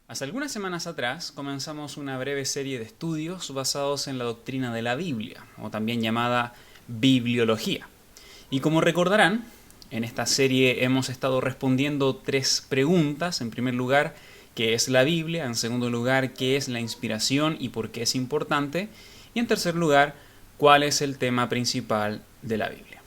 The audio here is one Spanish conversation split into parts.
Hace algunas semanas atrás comenzamos una breve serie de estudios basados en la doctrina de la Biblia, o también llamada bibliología. Y como recordarán, en esta serie hemos estado respondiendo tres preguntas. En primer lugar, ¿qué es la Biblia? En segundo lugar, ¿qué es la inspiración y por qué es importante? Y en tercer lugar, ¿cuál es el tema principal de la Biblia?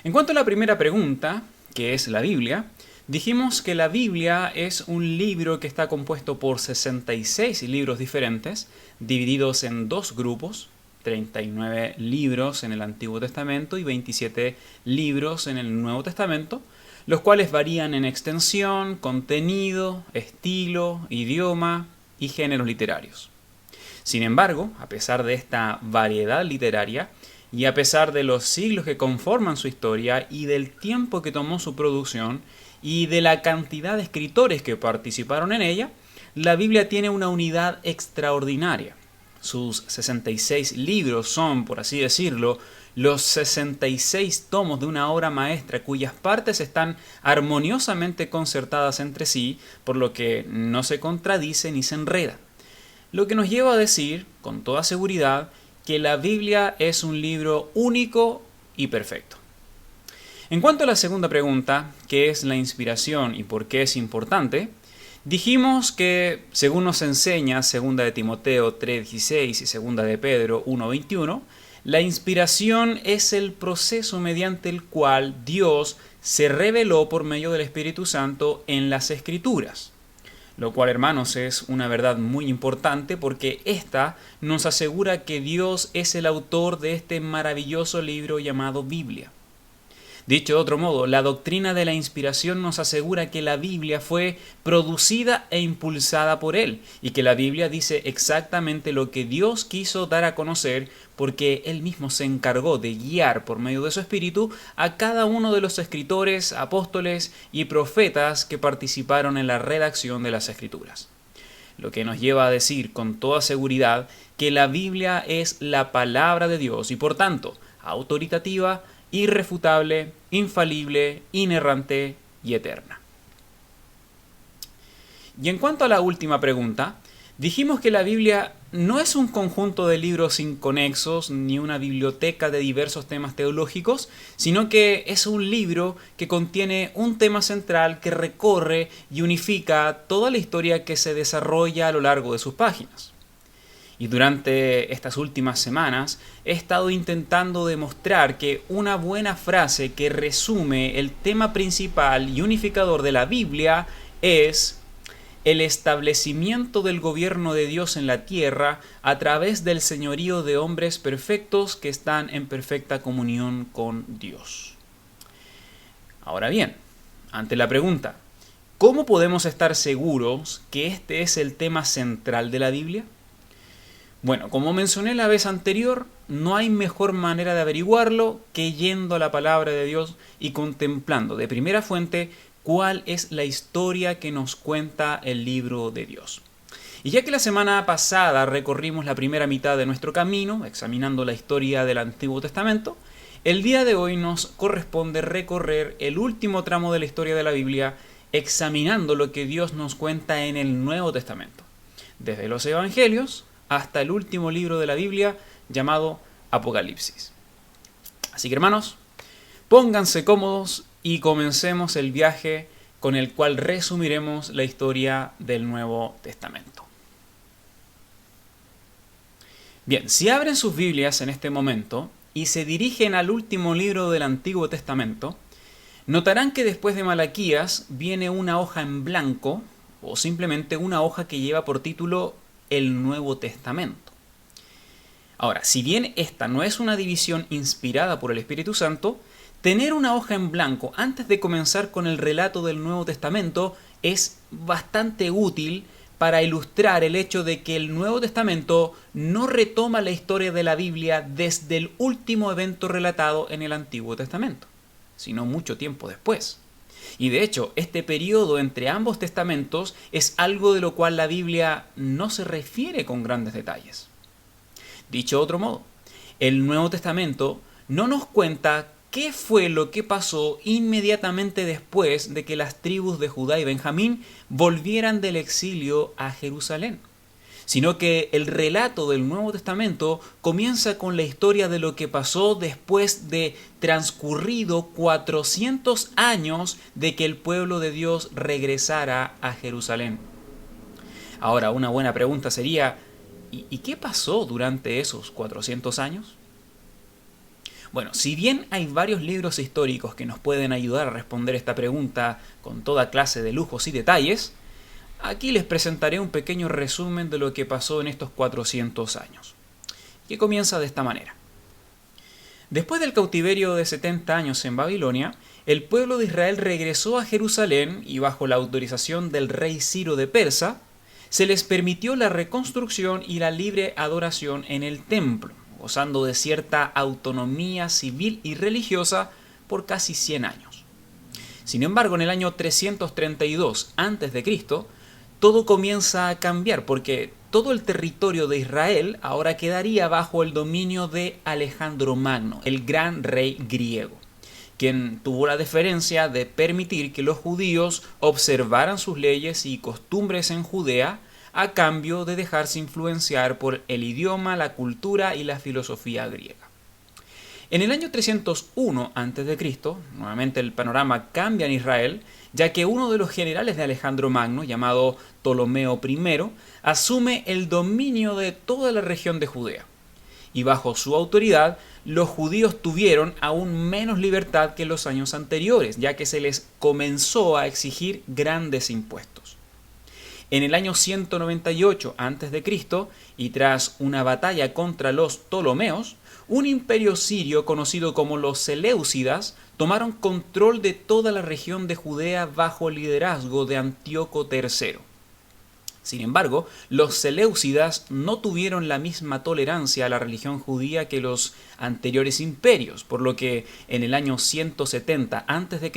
En cuanto a la primera pregunta, ¿qué es la Biblia?, dijimos que la Biblia es un libro que está compuesto por 66 libros diferentes, divididos en dos grupos, 39 libros en el Antiguo Testamento y 27 libros en el Nuevo Testamento, los cuales varían en extensión, contenido, estilo, idioma y géneros literarios. Sin embargo, a pesar de esta variedad literaria, y a pesar de los siglos que conforman su historia y del tiempo que tomó su producción, y de la cantidad de escritores que participaron en ella, la Biblia tiene una unidad extraordinaria. Sus 66 libros son, por así decirlo, los 66 tomos de una obra maestra cuyas partes están armoniosamente concertadas entre sí, por lo que no se contradice ni se enreda. Lo que nos lleva a decir, con toda seguridad, que la Biblia es un libro único y perfecto. En cuanto a la segunda pregunta, ¿qué es la inspiración y por qué es importante?, dijimos que, según nos enseña 2 de Timoteo 3:16 y 2 de Pedro 1:21, la inspiración es el proceso mediante el cual Dios se reveló por medio del Espíritu Santo en las Escrituras. Lo cual, hermanos, es una verdad muy importante porque esta nos asegura que Dios es el autor de este maravilloso libro llamado Biblia. Dicho de otro modo, la doctrina de la inspiración nos asegura que la Biblia fue producida e impulsada por Él, y que la Biblia dice exactamente lo que Dios quiso dar a conocer, porque Él mismo se encargó de guiar por medio de su Espíritu a cada uno de los escritores, apóstoles y profetas que participaron en la redacción de las Escrituras. Lo que nos lleva a decir con toda seguridad que la Biblia es la palabra de Dios y por tanto autoritativa, irrefutable, infalible, inerrante y eterna. Y en cuanto a la última pregunta, dijimos que la Biblia no es un conjunto de libros inconexos ni una biblioteca de diversos temas teológicos, sino que es un libro que contiene un tema central que recorre y unifica toda la historia que se desarrolla a lo largo de sus páginas. Y durante estas últimas semanas he estado intentando demostrar que una buena frase que resume el tema principal y unificador de la Biblia es: el establecimiento del gobierno de Dios en la tierra a través del señorío de hombres perfectos que están en perfecta comunión con Dios. Ahora bien, ante la pregunta, ¿cómo podemos estar seguros que este es el tema central de la Biblia? Bueno, como mencioné la vez anterior, no hay mejor manera de averiguarlo que yendo a la palabra de Dios y contemplando de primera fuente cuál es la historia que nos cuenta el libro de Dios. Y ya que la semana pasada recorrimos la primera mitad de nuestro camino, examinando la historia del Antiguo Testamento, el día de hoy nos corresponde recorrer el último tramo de la historia de la Biblia, examinando lo que Dios nos cuenta en el Nuevo Testamento, desde los Evangelios hasta el último libro de la Biblia llamado Apocalipsis. Así que, hermanos, pónganse cómodos y comencemos el viaje con el cual resumiremos la historia del Nuevo Testamento. Bien, si abren sus Biblias en este momento y se dirigen al último libro del Antiguo Testamento, notarán que después de Malaquías viene una hoja en blanco o simplemente una hoja que lleva por título el Nuevo Testamento. Ahora, si bien esta no es una división inspirada por el Espíritu Santo, tener una hoja en blanco antes de comenzar con el relato del Nuevo Testamento es bastante útil para ilustrar el hecho de que el Nuevo Testamento no retoma la historia de la Biblia desde el último evento relatado en el Antiguo Testamento, sino mucho tiempo después. Y de hecho, este periodo entre ambos testamentos es algo de lo cual la Biblia no se refiere con grandes detalles. Dicho de otro modo, el Nuevo Testamento no nos cuenta qué fue lo que pasó inmediatamente después de que las tribus de Judá y Benjamín volvieran del exilio a Jerusalén, sino que el relato del Nuevo Testamento comienza con la historia de lo que pasó después de transcurrido 400 años de que el pueblo de Dios regresara a Jerusalén. Ahora, una buena pregunta sería, ¿y qué pasó durante esos 400 años? Bueno, si bien hay varios libros históricos que nos pueden ayudar a responder esta pregunta con toda clase de lujos y detalles, aquí les presentaré un pequeño resumen de lo que pasó en estos 400 años, que comienza de esta manera. Después del cautiverio de 70 años en Babilonia, el pueblo de Israel regresó a Jerusalén y bajo la autorización del rey Ciro de Persa, se les permitió la reconstrucción y la libre adoración en el templo, gozando de cierta autonomía civil y religiosa por casi 100 años. Sin embargo, en el año 332 a.C., todo comienza a cambiar porque todo el territorio de Israel ahora quedaría bajo el dominio de Alejandro Magno, el gran rey griego, quien tuvo la deferencia de permitir que los judíos observaran sus leyes y costumbres en Judea a cambio de dejarse influenciar por el idioma, la cultura y la filosofía griega. En el año 301 a.C., nuevamente el panorama cambia en Israel, ya que uno de los generales de Alejandro Magno, llamado Ptolomeo I, asume el dominio de toda la región de Judea. Y bajo su autoridad, los judíos tuvieron aún menos libertad que en los años anteriores, ya que se les comenzó a exigir grandes impuestos. En el año 198 a.C., y tras una batalla contra los Ptolomeos, un imperio sirio conocido como los Seleucidas tomaron control de toda la región de Judea bajo el liderazgo de Antíoco III. Sin embargo, los Seleucidas no tuvieron la misma tolerancia a la religión judía que los anteriores imperios, por lo que en el año 170 a.C.,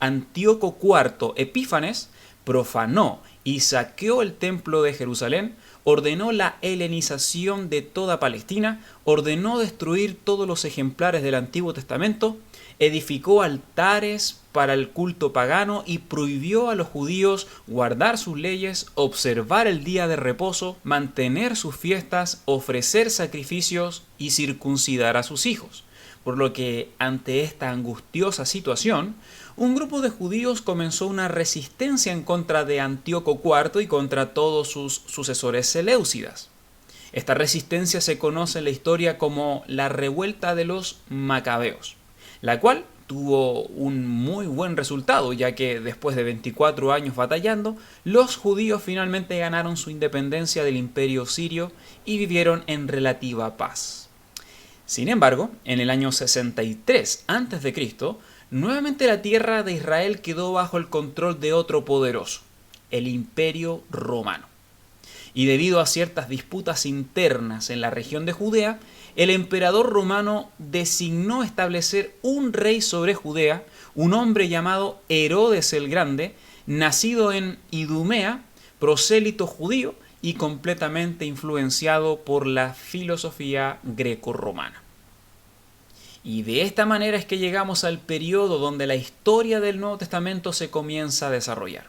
Antíoco IV Epífanes profanó y saqueó el templo de Jerusalén, ordenó la helenización de toda Palestina, ordenó destruir todos los ejemplares del Antiguo Testamento, edificó altares para el culto pagano y prohibió a los judíos guardar sus leyes, observar el día de reposo, mantener sus fiestas, ofrecer sacrificios y circuncidar a sus hijos. Por lo que, ante esta angustiosa situación, un grupo de judíos comenzó una resistencia en contra de Antíoco IV y contra todos sus sucesores seleucidas. Esta resistencia se conoce en la historia como la revuelta de los macabeos, la cual tuvo un muy buen resultado, ya que después de 24 años batallando, los judíos finalmente ganaron su independencia del imperio sirio y vivieron en relativa paz. Sin embargo, en el año 63 a.C., nuevamente la tierra de Israel quedó bajo el control de otro poderoso, el Imperio Romano. Y debido a ciertas disputas internas en la región de Judea, el emperador romano designó establecer un rey sobre Judea, un hombre llamado Herodes el Grande, nacido en Idumea, prosélito judío y completamente influenciado por la filosofía greco-romana. Y de esta manera es que llegamos al periodo donde la historia del Nuevo Testamento se comienza a desarrollar.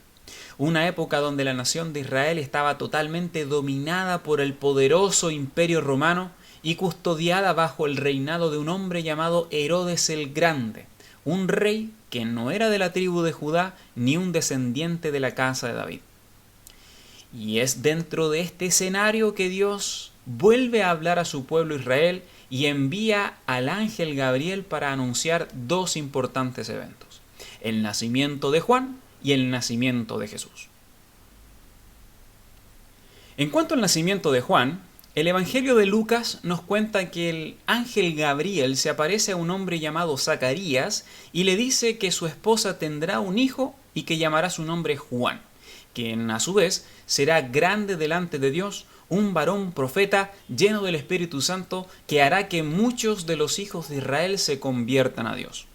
Una época donde la nación de Israel estaba totalmente dominada por el poderoso imperio romano y custodiada bajo el reinado de un hombre llamado Herodes el Grande, un rey que no era de la tribu de Judá ni un descendiente de la casa de David. Y es dentro de este escenario que Dios vuelve a hablar a su pueblo Israel y envía al ángel Gabriel para anunciar dos importantes eventos: el nacimiento de Juan y el nacimiento de Jesús. En cuanto al nacimiento de Juan, el Evangelio de Lucas nos cuenta que el ángel Gabriel se aparece a un hombre llamado Zacarías y le dice que su esposa tendrá un hijo y que llamará su nombre Juan, quien a su vez será grande delante de Dios, un varón profeta lleno del Espíritu Santo que hará que muchos de los hijos de Israel se conviertan a Dios.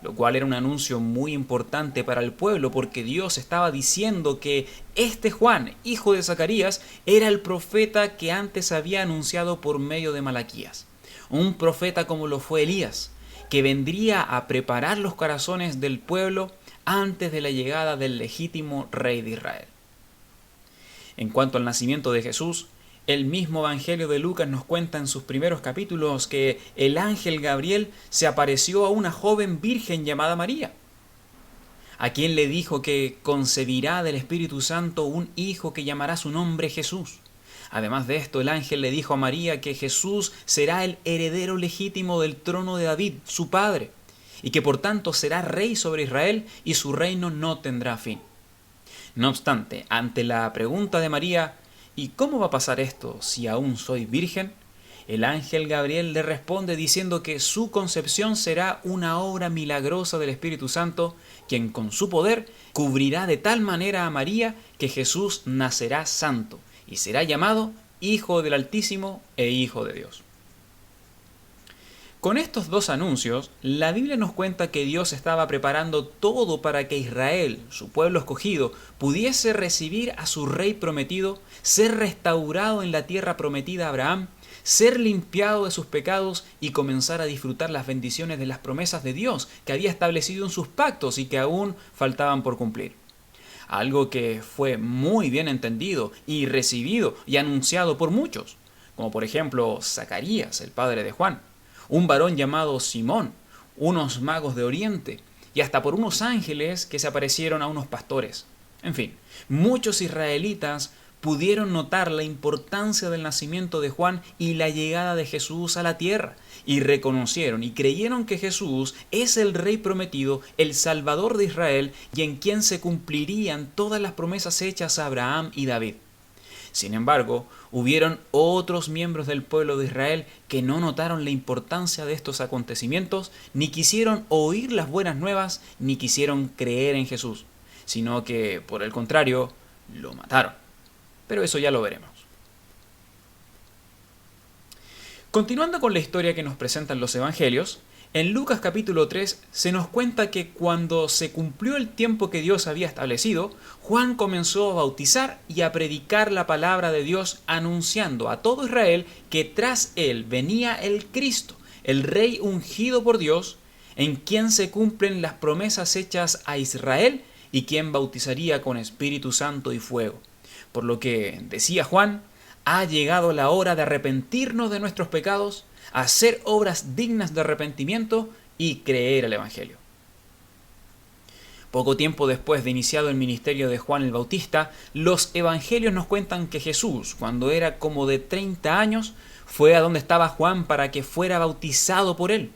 Lo cual era un anuncio muy importante para el pueblo porque Dios estaba diciendo que este Juan, hijo de Zacarías, era el profeta que antes había anunciado por medio de Malaquías. Un profeta como lo fue Elías, que vendría a preparar los corazones del pueblo antes de la llegada del legítimo rey de Israel. En cuanto al nacimiento de Jesús, el mismo Evangelio de Lucas nos cuenta en sus primeros capítulos que el ángel Gabriel se apareció a una joven virgen llamada María, a quien le dijo que concebirá del Espíritu Santo un hijo que llamará su nombre Jesús. Además de esto, el ángel le dijo a María que Jesús será el heredero legítimo del trono de David, su padre, y que por tanto será rey sobre Israel y su reino no tendrá fin. No obstante, ante la pregunta de María, ¿y cómo va a pasar esto si aún soy virgen?, el ángel Gabriel le responde diciendo que su concepción será una obra milagrosa del Espíritu Santo, quien con su poder cubrirá de tal manera a María que Jesús nacerá santo y será llamado Hijo del Altísimo e Hijo de Dios. Con estos dos anuncios, la Biblia nos cuenta que Dios estaba preparando todo para que Israel, su pueblo escogido, pudiese recibir a su rey prometido, ser restaurado en la tierra prometida a Abraham, ser limpiado de sus pecados y comenzar a disfrutar las bendiciones de las promesas de Dios que había establecido en sus pactos y que aún faltaban por cumplir. Algo que fue muy bien entendido y recibido y anunciado por muchos, como por ejemplo Zacarías, el padre de Juan, un varón llamado Simón, unos magos de Oriente y hasta por unos ángeles que se aparecieron a unos pastores. En fin, muchos israelitas pudieron notar la importancia del nacimiento de Juan y la llegada de Jesús a la tierra, y reconocieron y creyeron que Jesús es el Rey prometido, el Salvador de Israel, y en quien se cumplirían todas las promesas hechas a Abraham y David. Sin embargo, hubieron otros miembros del pueblo de Israel que no notaron la importancia de estos acontecimientos, ni quisieron oír las buenas nuevas, ni quisieron creer en Jesús, sino que, por el contrario, lo mataron. Pero eso ya lo veremos. Continuando con la historia que nos presentan los evangelios, en Lucas capítulo 3 se nos cuenta que cuando se cumplió el tiempo que Dios había establecido, Juan comenzó a bautizar y a predicar la palabra de Dios, anunciando a todo Israel que tras él venía el Cristo, el Rey ungido por Dios, en quien se cumplen las promesas hechas a Israel y quien bautizaría con Espíritu Santo y fuego. Por lo que, decía Juan, ha llegado la hora de arrepentirnos de nuestros pecados, hacer obras dignas de arrepentimiento y creer el Evangelio. Poco tiempo después de iniciado el ministerio de Juan el Bautista, los evangelios nos cuentan que Jesús, cuando era como de 30 años, fue a donde estaba Juan para que fuera bautizado por él.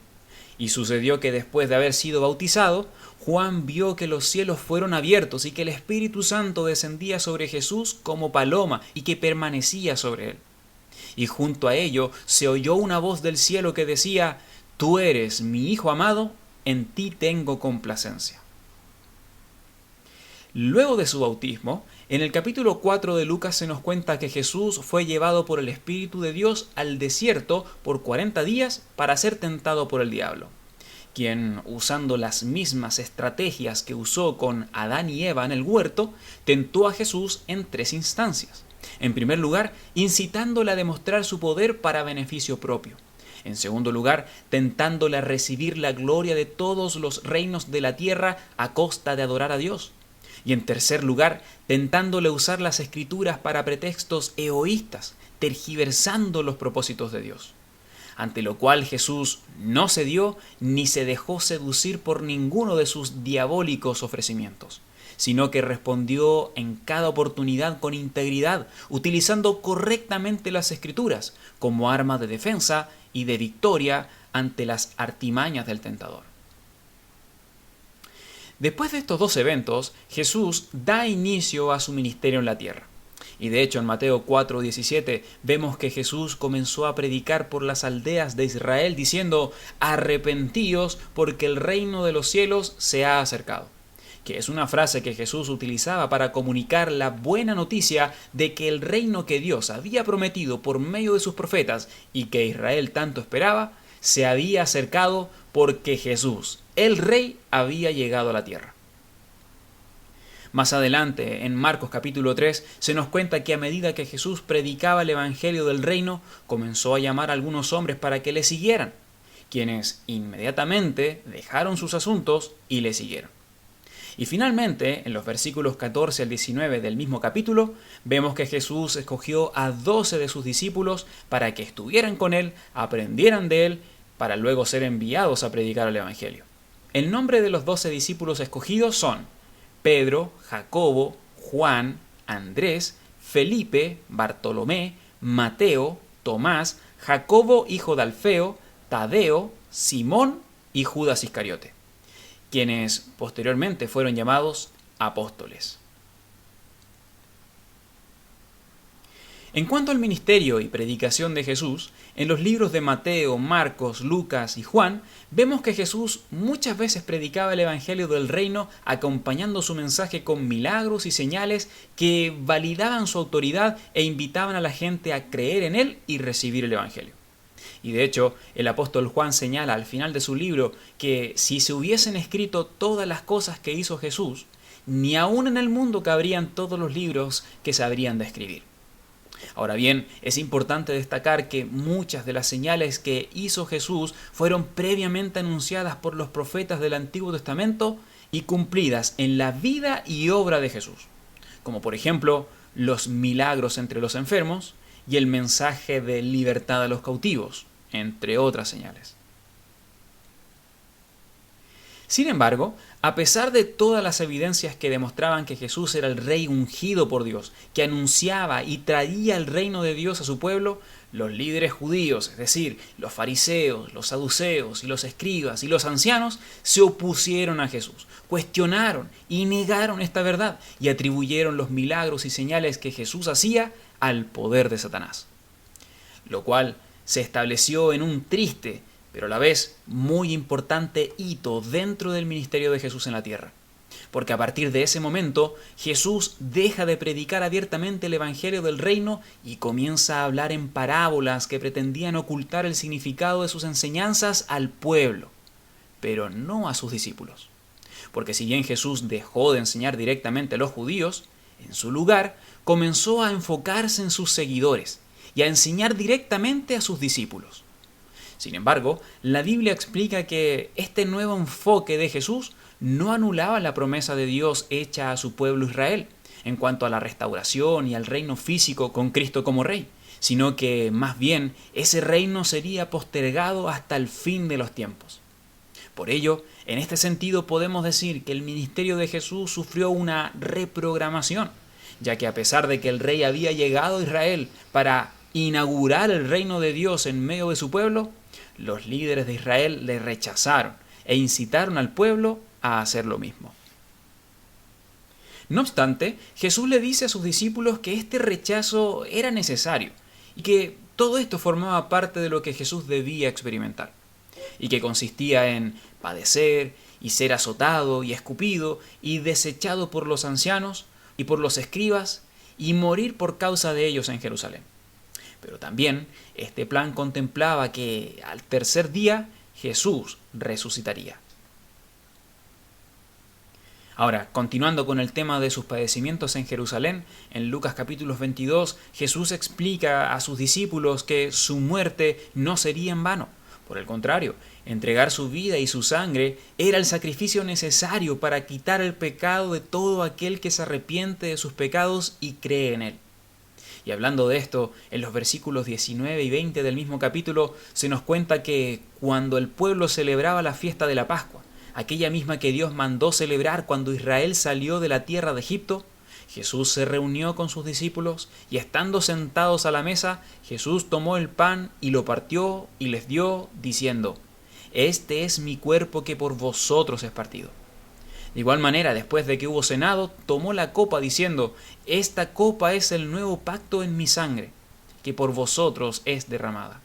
Y sucedió que después de haber sido bautizado, Juan vio que los cielos fueron abiertos y que el Espíritu Santo descendía sobre Jesús como paloma y que permanecía sobre él. Y junto a ello se oyó una voz del cielo que decía: «Tú eres mi Hijo amado, en ti tengo complacencia». Luego de su bautismo, en el capítulo 4 de Lucas se nos cuenta que Jesús fue llevado por el Espíritu de Dios al desierto por 40 días para ser tentado por el diablo, quien, usando las mismas estrategias que usó con Adán y Eva en el huerto, tentó a Jesús en 3 instancias. En primer lugar, incitándole a demostrar su poder para beneficio propio. En segundo lugar, tentándole a recibir la gloria de todos los reinos de la tierra a costa de adorar a Dios. Y en tercer lugar, tentándole a usar las Escrituras para pretextos egoístas, tergiversando los propósitos de Dios. Ante lo cual Jesús no cedió ni se dejó seducir por ninguno de sus diabólicos ofrecimientos, sino que respondió en cada oportunidad con integridad, utilizando correctamente las Escrituras como arma de defensa y de victoria ante las artimañas del tentador. Después de estos 2 eventos, Jesús da inicio a su ministerio en la tierra. Y de hecho en Mateo 4:17 vemos que Jesús comenzó a predicar por las aldeas de Israel diciendo: «Arrepentíos porque el reino de los cielos se ha acercado», que es una frase que Jesús utilizaba para comunicar la buena noticia de que el reino que Dios había prometido por medio de sus profetas y que Israel tanto esperaba, se había acercado porque Jesús, el Rey, había llegado a la tierra. Más adelante, en Marcos capítulo 3, se nos cuenta que a medida que Jesús predicaba el Evangelio del reino, comenzó a llamar a algunos hombres para que le siguieran. quienes inmediatamente dejaron sus asuntos y le siguieron. Y finalmente, en los versículos 14 al 19 del mismo capítulo, vemos que Jesús escogió a 12 de sus discípulos para que estuvieran con él, aprendieran de él, para luego ser enviados a predicar el Evangelio. El nombre de los 12 discípulos escogidos son Pedro, Jacobo, Juan, Andrés, Felipe, Bartolomé, Mateo, Tomás, Jacobo hijo de Alfeo, Tadeo, Simón y Judas Iscariote, quienes posteriormente fueron llamados apóstoles. En cuanto al ministerio y predicación de Jesús, en los libros de Mateo, Marcos, Lucas y Juan, vemos que Jesús muchas veces predicaba el Evangelio del Reino acompañando su mensaje con milagros y señales que validaban su autoridad e invitaban a la gente a creer en él y recibir el Evangelio. Y de hecho, el apóstol Juan señala al final de su libro que si se hubiesen escrito todas las cosas que hizo Jesús, ni aún en el mundo cabrían todos los libros que se habrían de escribir. Ahora bien, es importante destacar que muchas de las señales que hizo Jesús fueron previamente anunciadas por los profetas del Antiguo Testamento y cumplidas en la vida y obra de Jesús, como por ejemplo los milagros entre los enfermos y el mensaje de libertad a los cautivos, entre otras señales. Sin embargo, a pesar de todas las evidencias que demostraban que Jesús era el rey ungido por Dios, que anunciaba y traía el reino de Dios a su pueblo, los líderes judíos, es decir, los fariseos, los saduceos y los escribas y los ancianos, se opusieron a Jesús, cuestionaron y negaron esta verdad y atribuyeron los milagros y señales que Jesús hacía al poder de Satanás, lo cual se estableció en un triste pero a la vez muy importante hito dentro del ministerio de Jesús en la tierra. Porque a partir de ese momento, Jesús deja de predicar abiertamente el Evangelio del Reino y comienza a hablar en parábolas que pretendían ocultar el significado de sus enseñanzas al pueblo, pero no a sus discípulos. Porque si bien Jesús dejó de enseñar directamente a los judíos, en su lugar comenzó a enfocarse en sus seguidores y a enseñar directamente a sus discípulos. Sin embargo, la Biblia explica que este nuevo enfoque de Jesús no anulaba la promesa de Dios hecha a su pueblo Israel en cuanto a la restauración y al reino físico con Cristo como rey, sino que más bien ese reino sería postergado hasta el fin de los tiempos. Por ello, en este sentido podemos decir que el ministerio de Jesús sufrió una reprogramación, ya que a pesar de que el rey había llegado a Israel para inaugurar el reino de Dios en medio de su pueblo, los líderes de Israel le rechazaron e incitaron al pueblo a hacer lo mismo. No obstante, Jesús le dice a sus discípulos que este rechazo era necesario y que todo esto formaba parte de lo que Jesús debía experimentar, y que consistía en padecer y ser azotado y escupido y desechado por los ancianos y por los escribas y morir por causa de ellos en Jerusalén. Pero también este plan contemplaba que al tercer día Jesús resucitaría. Ahora, continuando con el tema de sus padecimientos en Jerusalén, en Lucas capítulo 22, Jesús explica a sus discípulos que su muerte no sería en vano. Por el contrario, entregar su vida y su sangre era el sacrificio necesario para quitar el pecado de todo aquel que se arrepiente de sus pecados y cree en él. Y hablando de esto, en los versículos 19 y 20 del mismo capítulo se nos cuenta que cuando el pueblo celebraba la fiesta de la Pascua, aquella misma que Dios mandó celebrar cuando Israel salió de la tierra de Egipto, Jesús se reunió con sus discípulos y estando sentados a la mesa, Jesús tomó el pan y lo partió y les dio, diciendo: «Este es mi cuerpo que por vosotros es partido». De igual manera, después de que hubo cenado, tomó la copa diciendo: «Esta copa es el nuevo pacto en mi sangre, que por vosotros es derramada».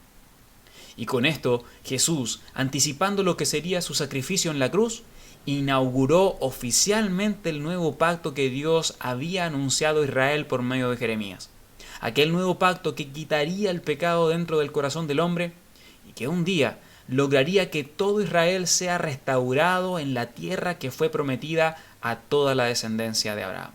Y con esto, Jesús, anticipando lo que sería su sacrificio en la cruz, inauguró oficialmente el nuevo pacto que Dios había anunciado a Israel por medio de Jeremías. Aquel nuevo pacto que quitaría el pecado dentro del corazón del hombre y que un día lograría que todo Israel sea restaurado en la tierra que fue prometida a toda la descendencia de Abraham.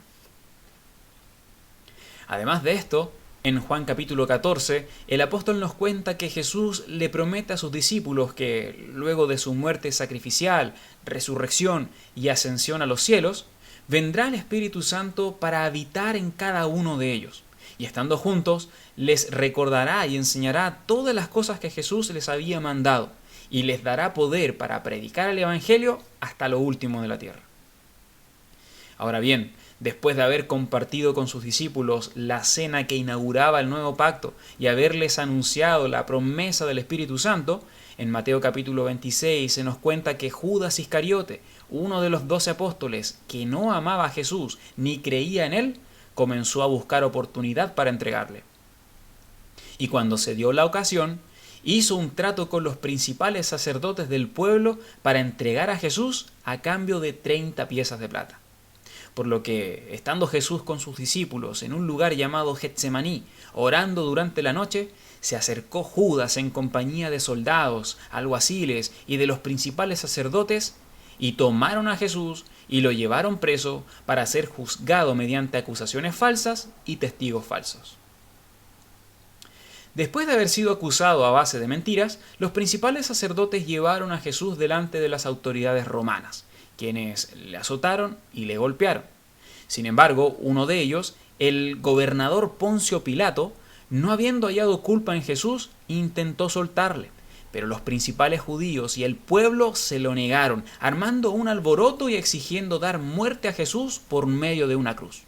Además de esto, En Juan capítulo 14, el apóstol nos cuenta que Jesús le promete a sus discípulos que luego de su muerte sacrificial, resurrección y ascensión a los cielos, vendrá el Espíritu Santo para habitar en cada uno de ellos. Y estando juntos, les recordará y enseñará todas las cosas que Jesús les había mandado, y les dará poder para predicar el Evangelio hasta lo último de la tierra. Ahora bien, después de haber compartido con sus discípulos la cena que inauguraba el nuevo pacto y haberles anunciado la promesa del Espíritu Santo, en Mateo capítulo 26 se nos cuenta que Judas Iscariote, uno de los 12 apóstoles que no amaba a Jesús ni creía en él, comenzó a buscar oportunidad para entregarle. Y cuando se dio la ocasión, hizo un trato con los principales sacerdotes del pueblo para entregar a Jesús a cambio de 30 piezas de plata. Por lo que, estando Jesús con sus discípulos en un lugar llamado Getsemaní, orando durante la noche, se acercó Judas en compañía de soldados, alguaciles y de los principales sacerdotes, y tomaron a Jesús y lo llevaron preso para ser juzgado mediante acusaciones falsas y testigos falsos. Después de haber sido acusado a base de mentiras, los principales sacerdotes llevaron a Jesús delante de las autoridades romanas, quienes le azotaron y le golpearon. Sin embargo, uno de ellos, el gobernador Poncio Pilato, no habiendo hallado culpa en Jesús, intentó soltarle, pero los principales judíos y el pueblo se lo negaron, armando un alboroto y exigiendo dar muerte a Jesús por medio de una cruz.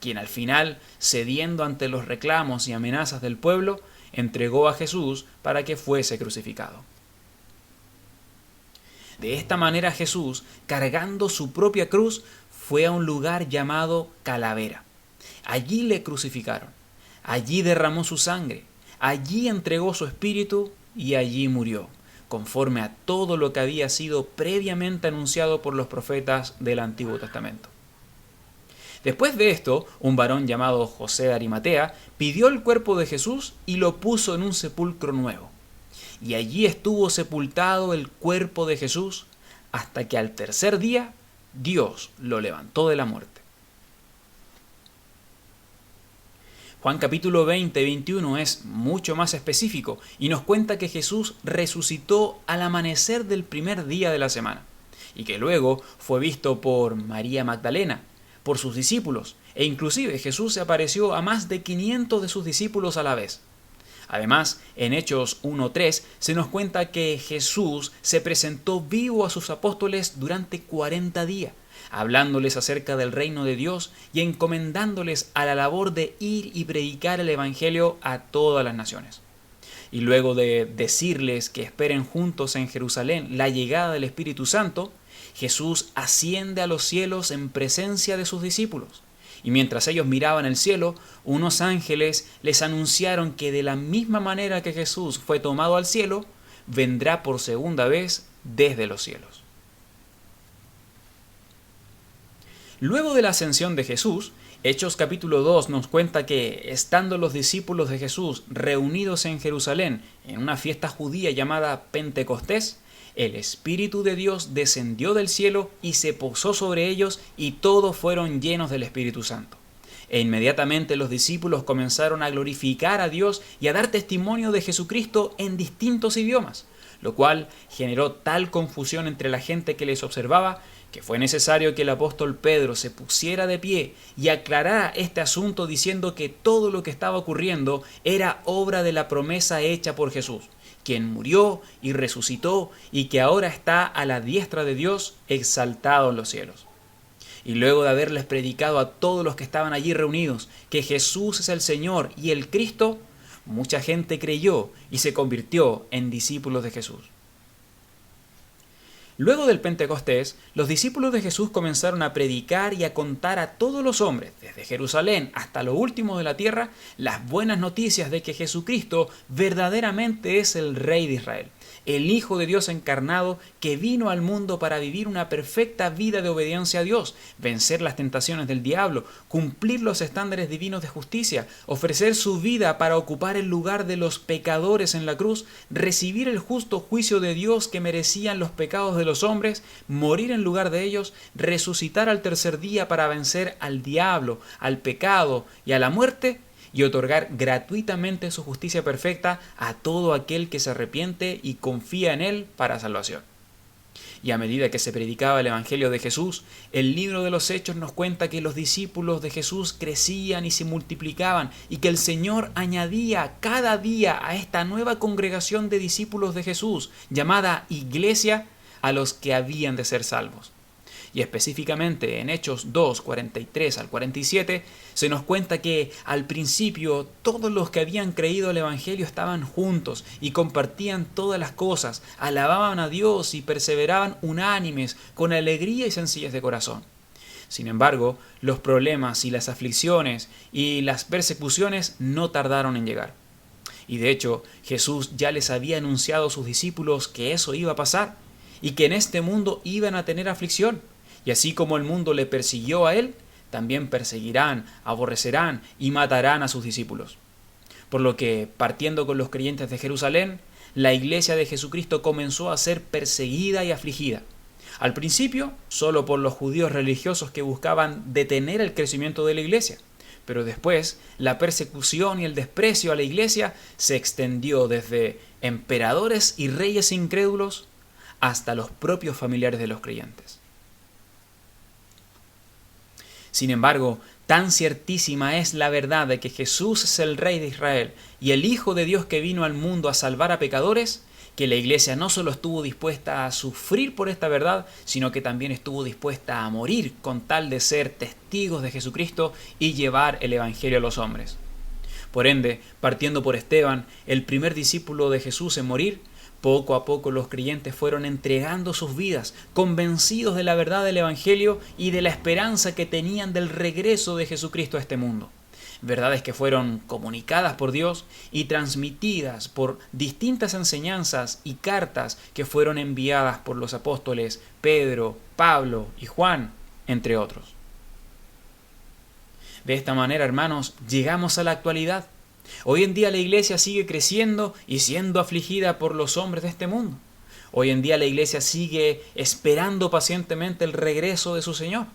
Quien al final, cediendo ante los reclamos y amenazas del pueblo, entregó a Jesús para que fuese crucificado. De esta manera Jesús, cargando su propia cruz, fue a un lugar llamado Calavera. Allí le crucificaron, allí derramó su sangre, allí entregó su espíritu y allí murió, conforme a todo lo que había sido previamente anunciado por los profetas del Antiguo Testamento. Después de esto, un varón llamado José de Arimatea pidió el cuerpo de Jesús y lo puso en un sepulcro nuevo. Y allí estuvo sepultado el cuerpo de Jesús hasta que al tercer día Dios lo levantó de la muerte. Juan capítulo 20 y 21 es mucho más específico y nos cuenta que Jesús resucitó al amanecer del primer día de la semana y que luego fue visto por María Magdalena, por sus discípulos, e inclusive Jesús se apareció a más de 500 de sus discípulos a la vez. Además, en Hechos 1:3 se nos cuenta que Jesús se presentó vivo a sus apóstoles durante 40 días, hablándoles acerca del reino de Dios y encomendándoles a la labor de ir y predicar el Evangelio a todas las naciones. Y luego de decirles que esperen juntos en Jerusalén la llegada del Espíritu Santo, Jesús asciende a los cielos en presencia de sus discípulos. Y mientras ellos miraban el cielo, unos ángeles les anunciaron que de la misma manera que Jesús fue tomado al cielo, vendrá por segunda vez desde los cielos. Luego de la ascensión de Jesús, Hechos capítulo 2 nos cuenta que, estando los discípulos de Jesús reunidos en Jerusalén en una fiesta judía llamada Pentecostés, el Espíritu de Dios descendió del cielo y se posó sobre ellos, y todos fueron llenos del Espíritu Santo. E inmediatamente los discípulos comenzaron a glorificar a Dios y a dar testimonio de Jesucristo en distintos idiomas, lo cual generó tal confusión entre la gente que les observaba que fue necesario que el apóstol Pedro se pusiera de pie y aclarara este asunto diciendo que todo lo que estaba ocurriendo era obra de la promesa hecha por Jesús, quien murió y resucitó y que ahora está a la diestra de Dios, exaltado en los cielos. Y luego de haberles predicado a todos los que estaban allí reunidos que Jesús es el Señor y el Cristo, mucha gente creyó y se convirtió en discípulos de Jesús. Luego del Pentecostés, los discípulos de Jesús comenzaron a predicar y a contar a todos los hombres, desde Jerusalén hasta lo último de la tierra, las buenas noticias de que Jesucristo verdaderamente es el Rey de Israel, el Hijo de Dios encarnado que vino al mundo para vivir una perfecta vida de obediencia a Dios, vencer las tentaciones del diablo, cumplir los estándares divinos de justicia, ofrecer su vida para ocupar el lugar de los pecadores en la cruz, recibir el justo juicio de Dios que merecían los pecados de los hombres, morir en lugar de ellos, resucitar al tercer día para vencer al diablo, al pecado y a la muerte, y otorgar gratuitamente su justicia perfecta a todo aquel que se arrepiente y confía en Él para salvación. Y a medida que se predicaba el Evangelio de Jesús, el libro de los Hechos nos cuenta que los discípulos de Jesús crecían y se multiplicaban y que el Señor añadía cada día a esta nueva congregación de discípulos de Jesús, llamada Iglesia, a los que habían de ser salvos. Y específicamente en Hechos 2, 43 al 47, se nos cuenta que al principio todos los que habían creído al Evangelio estaban juntos y compartían todas las cosas, alababan a Dios y perseveraban unánimes, con alegría y sencillez de corazón. Sin embargo, los problemas y las aflicciones y las persecuciones no tardaron en llegar. Y de hecho, Jesús ya les había anunciado a sus discípulos que eso iba a pasar y que en este mundo iban a tener aflicción. Y así como el mundo le persiguió a él, también perseguirán, aborrecerán y matarán a sus discípulos. Por lo que, partiendo con los creyentes de Jerusalén, la iglesia de Jesucristo comenzó a ser perseguida y afligida. Al principio, solo por los judíos religiosos que buscaban detener el crecimiento de la iglesia. Pero después, la persecución y el desprecio a la iglesia se extendió desde emperadores y reyes incrédulos hasta los propios familiares de los creyentes. Sin embargo, tan ciertísima es la verdad de que Jesús es el Rey de Israel y el Hijo de Dios que vino al mundo a salvar a pecadores, que la iglesia no solo estuvo dispuesta a sufrir por esta verdad, sino que también estuvo dispuesta a morir con tal de ser testigos de Jesucristo y llevar el Evangelio a los hombres. Por ende, partiendo por Esteban, el primer discípulo de Jesús en morir, poco a poco los creyentes fueron entregando sus vidas, convencidos de la verdad del Evangelio y de la esperanza que tenían del regreso de Jesucristo a este mundo. Verdades que fueron comunicadas por Dios y transmitidas por distintas enseñanzas y cartas que fueron enviadas por los apóstoles Pedro, Pablo y Juan, entre otros. De esta manera, hermanos, llegamos a la actualidad. Hoy en día la iglesia sigue creciendo y siendo afligida por los hombres de este mundo. Hoy en día la iglesia sigue esperando pacientemente el regreso de su Señor.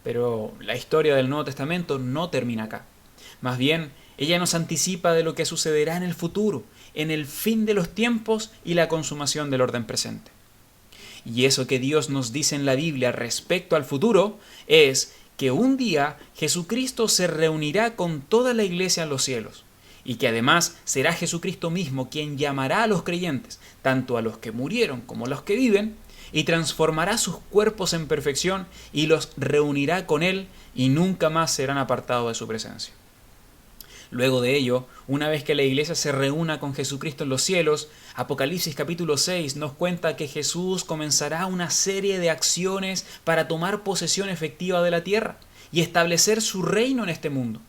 Pero la historia del Nuevo Testamento no termina acá. Más bien, ella nos anticipa de lo que sucederá en el futuro, en el fin de los tiempos y la consumación del orden presente. Y eso que Dios nos dice en la Biblia respecto al futuro es que un día Jesucristo se reunirá con toda la iglesia en los cielos. Y que además será Jesucristo mismo quien llamará a los creyentes, tanto a los que murieron como a los que viven, y transformará sus cuerpos en perfección y los reunirá con Él y nunca más serán apartados de su presencia. Luego de ello, una vez que la iglesia se reúna con Jesucristo en los cielos, Apocalipsis capítulo 6 nos cuenta que Jesús comenzará una serie de acciones para tomar posesión efectiva de la tierra y establecer su reino en este mundo.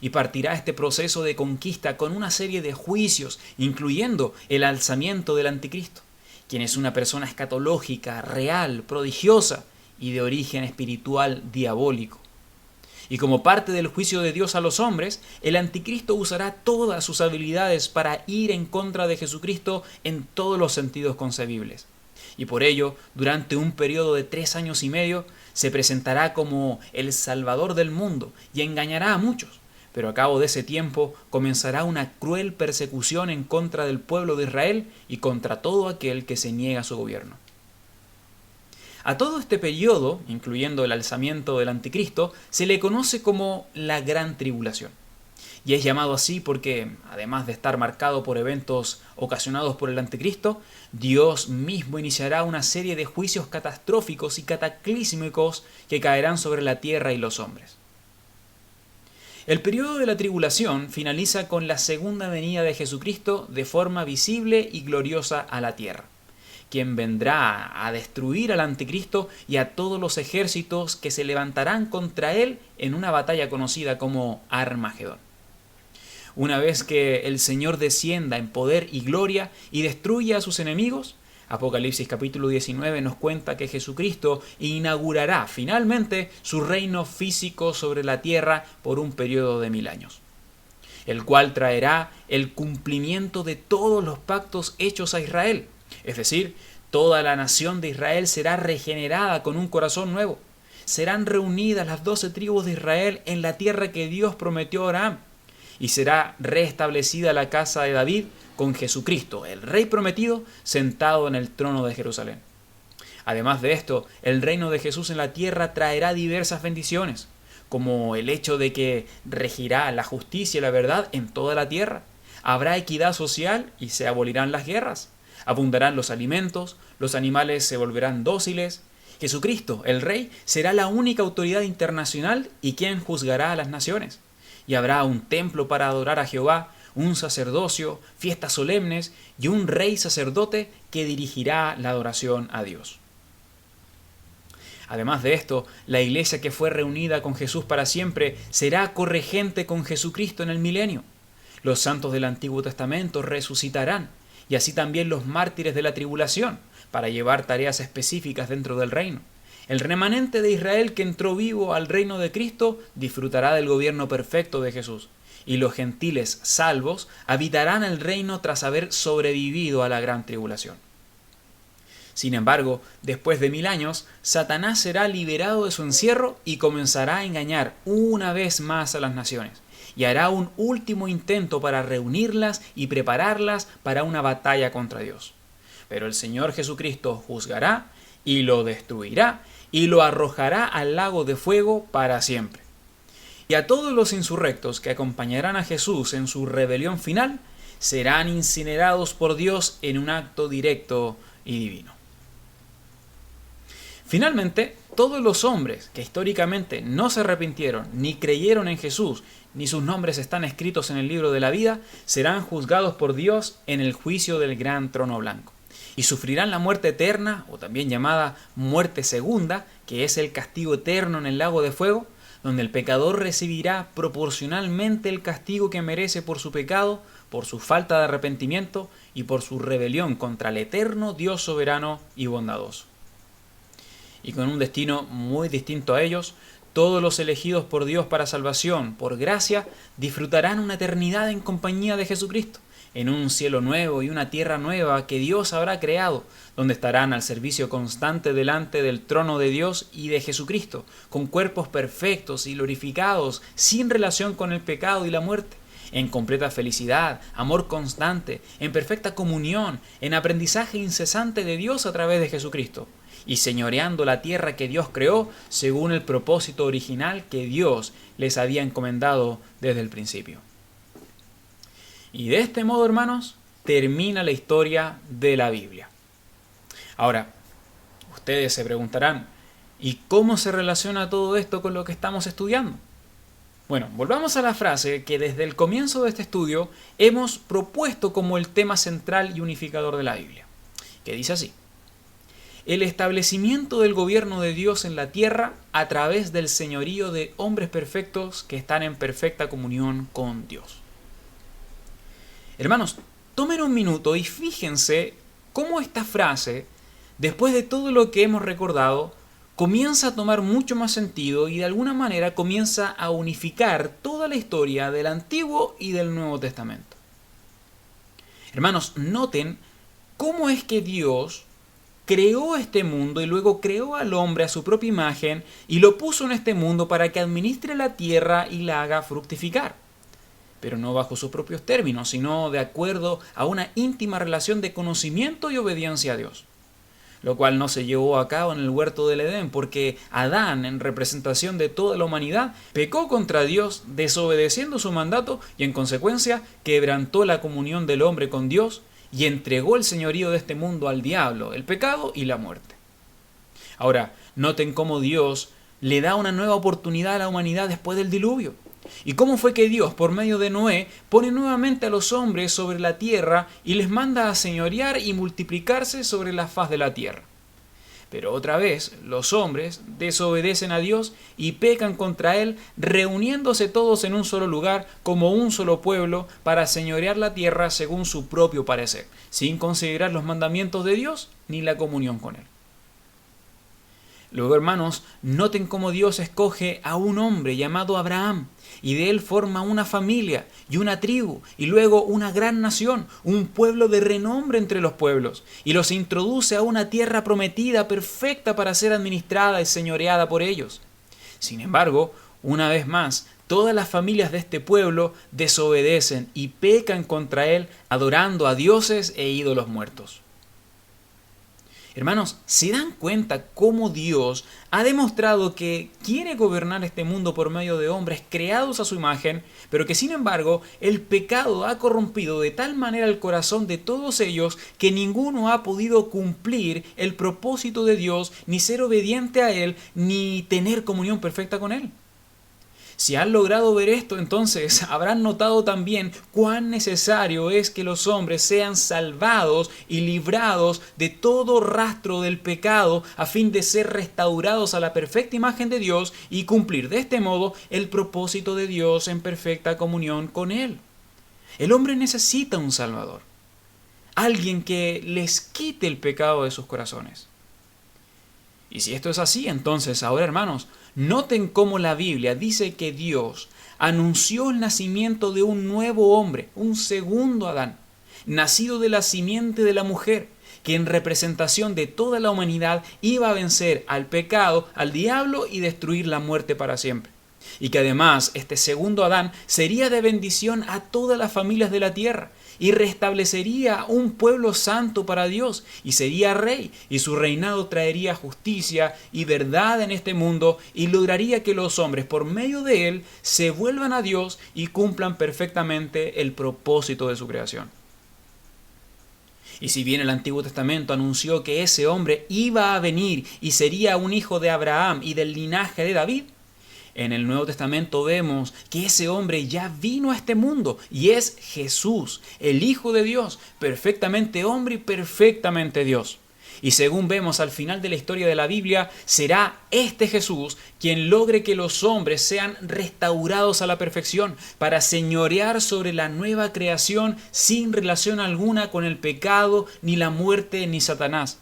Y partirá este proceso de conquista con una serie de juicios, incluyendo el alzamiento del anticristo, quien es una persona escatológica, real, prodigiosa y de origen espiritual diabólico. Y como parte del juicio de Dios a los hombres, el anticristo usará todas sus habilidades para ir en contra de Jesucristo en todos los sentidos concebibles. Y por ello, durante un periodo de 3 años y medio, se presentará como el Salvador del mundo y engañará a muchos. Pero a cabo de ese tiempo comenzará una cruel persecución en contra del pueblo de Israel y contra todo aquel que se niega a su gobierno. A todo este periodo, incluyendo el alzamiento del anticristo, se le conoce como la Gran Tribulación. Y es llamado así porque, además de estar marcado por eventos ocasionados por el anticristo, Dios mismo iniciará una serie de juicios catastróficos y cataclísmicos que caerán sobre la tierra y los hombres. El periodo de la tribulación finaliza con la segunda venida de Jesucristo de forma visible y gloriosa a la tierra, quien vendrá a destruir al anticristo y a todos los ejércitos que se levantarán contra él en una batalla conocida como Armagedón. Una vez que el Señor descienda en poder y gloria y destruya a sus enemigos, Apocalipsis capítulo 19 nos cuenta que Jesucristo inaugurará finalmente su reino físico sobre la tierra por un periodo de 1000 años, el cual traerá el cumplimiento de todos los pactos hechos a Israel. Es decir, toda la nación de Israel será regenerada con un corazón nuevo. Serán reunidas las 12 tribus de Israel en la tierra que Dios prometió a Abraham. y será restablecida la casa de David con Jesucristo, el Rey prometido, sentado en el trono de Jerusalén. Además de esto, el reino de Jesús en la tierra traerá diversas bendiciones, como el hecho de que regirá la justicia y la verdad en toda la tierra. Habrá equidad social y se abolirán las guerras. Abundarán los alimentos, los animales se volverán dóciles. Jesucristo, el Rey, será la única autoridad internacional y quien juzgará a las naciones. Y habrá un templo para adorar a Jehová, un sacerdocio, fiestas solemnes y un rey sacerdote que dirigirá la adoración a Dios. Además de esto, la iglesia que fue reunida con Jesús para siempre será corregente con Jesucristo en el milenio. Los santos del Antiguo Testamento resucitarán, y así también los mártires de la tribulación, para llevar tareas específicas dentro del reino. El remanente de Israel que entró vivo al reino de Cristo disfrutará del gobierno perfecto de Jesús, y los gentiles salvos habitarán el reino tras haber sobrevivido a la gran tribulación. Sin embargo, después de 1000 años, Satanás será liberado de su encierro y comenzará a engañar una vez más a las naciones, y hará un último intento para reunirlas y prepararlas para una batalla contra Dios. Pero el Señor Jesucristo juzgará y lo destruirá y lo arrojará al lago de fuego para siempre. Y a todos los insurrectos que acompañarán a Jesús en su rebelión final serán incinerados por Dios en un acto directo y divino. Finalmente, todos los hombres que históricamente no se arrepintieron ni creyeron en Jesús, ni sus nombres están escritos en el libro de la vida, serán juzgados por Dios en el juicio del gran trono blanco. Y sufrirán la muerte eterna, o también llamada muerte segunda, que es el castigo eterno en el lago de fuego, donde el pecador recibirá proporcionalmente el castigo que merece por su pecado, por su falta de arrepentimiento y por su rebelión contra el eterno Dios soberano y bondadoso. Y con un destino muy distinto a ellos, todos los elegidos por Dios para salvación, por gracia, disfrutarán una eternidad en compañía de Jesucristo, en un cielo nuevo y una tierra nueva que Dios habrá creado, donde estarán al servicio constante delante del trono de Dios y de Jesucristo, con cuerpos perfectos y glorificados, sin relación con el pecado y la muerte, en completa felicidad, amor constante, en perfecta comunión, en aprendizaje incesante de Dios a través de Jesucristo, y señoreando la tierra que Dios creó según el propósito original que Dios les había encomendado desde el principio. Y de este modo, hermanos, termina la historia de la Biblia. Ahora, ustedes se preguntarán, ¿y cómo se relaciona todo esto con lo que estamos estudiando? Bueno, volvamos a la frase que desde el comienzo de este estudio hemos propuesto como el tema central y unificador de la Biblia, que dice así: el establecimiento del gobierno de Dios en la tierra a través del señorío de hombres perfectos que están en perfecta comunión con Dios. Hermanos, tomen un minuto y fíjense cómo esta frase, después de todo lo que hemos recordado, comienza a tomar mucho más sentido y de alguna manera comienza a unificar toda la historia del Antiguo y del Nuevo Testamento. Hermanos, noten cómo es que Dios creó este mundo y luego creó al hombre a su propia imagen y lo puso en este mundo para que administre la tierra y la haga fructificar. Pero no bajo sus propios términos, sino de acuerdo a una íntima relación de conocimiento y obediencia a Dios. Lo cual no se llevó a cabo en el huerto del Edén, porque Adán, en representación de toda la humanidad, pecó contra Dios, desobedeciendo su mandato y en consecuencia quebrantó la comunión del hombre con Dios y entregó el señorío de este mundo al diablo, el pecado y la muerte. Ahora, noten cómo Dios le da una nueva oportunidad a la humanidad después del diluvio. Y cómo fue que Dios, por medio de Noé, pone nuevamente a los hombres sobre la tierra y les manda a señorear y multiplicarse sobre la faz de la tierra. Pero otra vez, los hombres desobedecen a Dios y pecan contra Él, reuniéndose todos en un solo lugar, como un solo pueblo, para señorear la tierra según su propio parecer, sin considerar los mandamientos de Dios ni la comunión con Él. Luego, hermanos, noten cómo Dios escoge a un hombre llamado Abraham, y de él forma una familia y una tribu, y luego una gran nación, un pueblo de renombre entre los pueblos, y los introduce a una tierra prometida perfecta para ser administrada y señoreada por ellos. Sin embargo, Una vez más, todas las familias de este pueblo desobedecen y pecan contra él, adorando a dioses e ídolos muertos. Hermanos, ¿se dan cuenta cómo Dios ha demostrado que quiere gobernar este mundo por medio de hombres creados a su imagen, pero que sin embargo el pecado ha corrompido de tal manera el corazón de todos ellos que ninguno ha podido cumplir el propósito de Dios, ni ser obediente a Él, ni tener comunión perfecta con Él? Si han logrado ver esto, entonces habrán notado también cuán necesario es que los hombres sean salvados y librados de todo rastro del pecado a fin de ser restaurados a la perfecta imagen de Dios y cumplir de este modo el propósito de Dios en perfecta comunión con Él. El hombre necesita un Salvador, alguien que les quite el pecado de sus corazones. Y si esto es así, entonces ahora, hermanos, noten cómo la Biblia dice que Dios anunció el nacimiento de un nuevo hombre, un segundo Adán, nacido de la simiente de la mujer, que en representación de toda la humanidad iba a vencer al pecado, al diablo y destruir la muerte para siempre. Y que además este segundo Adán sería de bendición a todas las familias de la tierra y restablecería un pueblo santo para Dios y sería rey y su reinado traería justicia y verdad en este mundo y lograría que los hombres por medio de él se vuelvan a Dios y cumplan perfectamente el propósito de su creación. Y si bien el Antiguo Testamento anunció que ese hombre iba a venir y sería un hijo de Abraham y del linaje de David, en el Nuevo Testamento vemos que ese hombre ya vino a este mundo y es Jesús, el Hijo de Dios, perfectamente hombre y perfectamente Dios. Y según vemos al final de la historia de la Biblia, será este Jesús quien logre que los hombres sean restaurados a la perfección para señorear sobre la nueva creación sin relación alguna con el pecado, ni la muerte, ni Satanás,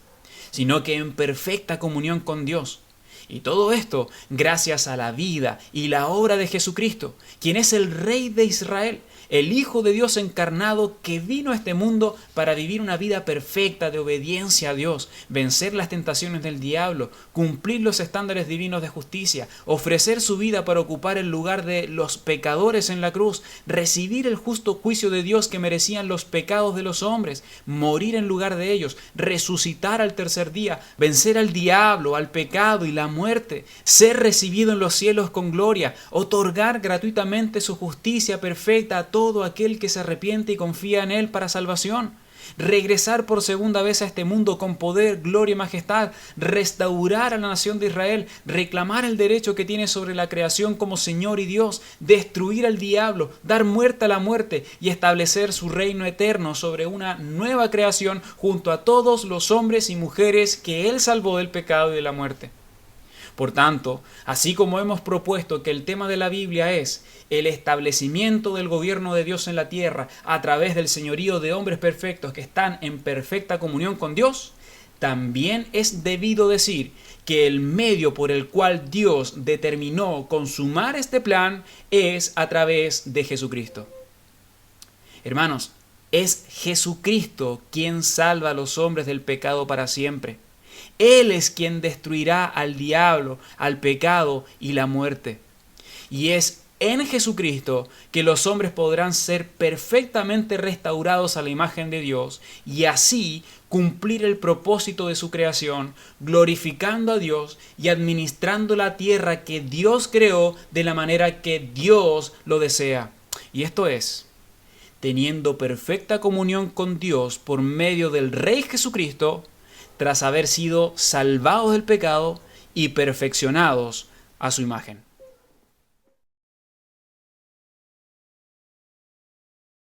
sino que en perfecta comunión con Dios. Y todo esto gracias a la vida y la obra de Jesucristo, quien es el Rey de Israel, el Hijo de Dios encarnado que vino a este mundo para vivir una vida perfecta de obediencia a Dios, vencer las tentaciones del diablo, cumplir los estándares divinos de justicia, ofrecer su vida para ocupar el lugar de los pecadores en la cruz, recibir el justo juicio de Dios que merecían los pecados de los hombres, morir en lugar de ellos, resucitar al tercer día, vencer al diablo, al pecado y la muerte, ser recibido en los cielos con gloria, otorgar gratuitamente su justicia perfecta a todo aquel que se arrepiente y confía en Él para salvación, regresar por segunda vez a este mundo con poder, gloria y majestad, restaurar a la nación de Israel, reclamar el derecho que tiene sobre la creación como Señor y Dios, destruir al diablo, dar muerte a la muerte y establecer su reino eterno sobre una nueva creación junto a todos los hombres y mujeres que Él salvó del pecado y de la muerte. Por tanto, así como hemos propuesto que el tema de la Biblia es el establecimiento del gobierno de Dios en la tierra a través del señorío de hombres perfectos que están en perfecta comunión con Dios, también es debido decir que el medio por el cual Dios determinó consumar este plan es a través de Jesucristo. Hermanos, es Jesucristo quien salva a los hombres del pecado para siempre. Él es quien destruirá al diablo, al pecado y la muerte. Y es en Jesucristo que los hombres podrán ser perfectamente restaurados a la imagen de Dios y así cumplir el propósito de su creación, glorificando a Dios y administrando la tierra que Dios creó de la manera que Dios lo desea. Y esto es, teniendo perfecta comunión con Dios por medio del Rey Jesucristo, tras haber sido salvados del pecado y perfeccionados a su imagen.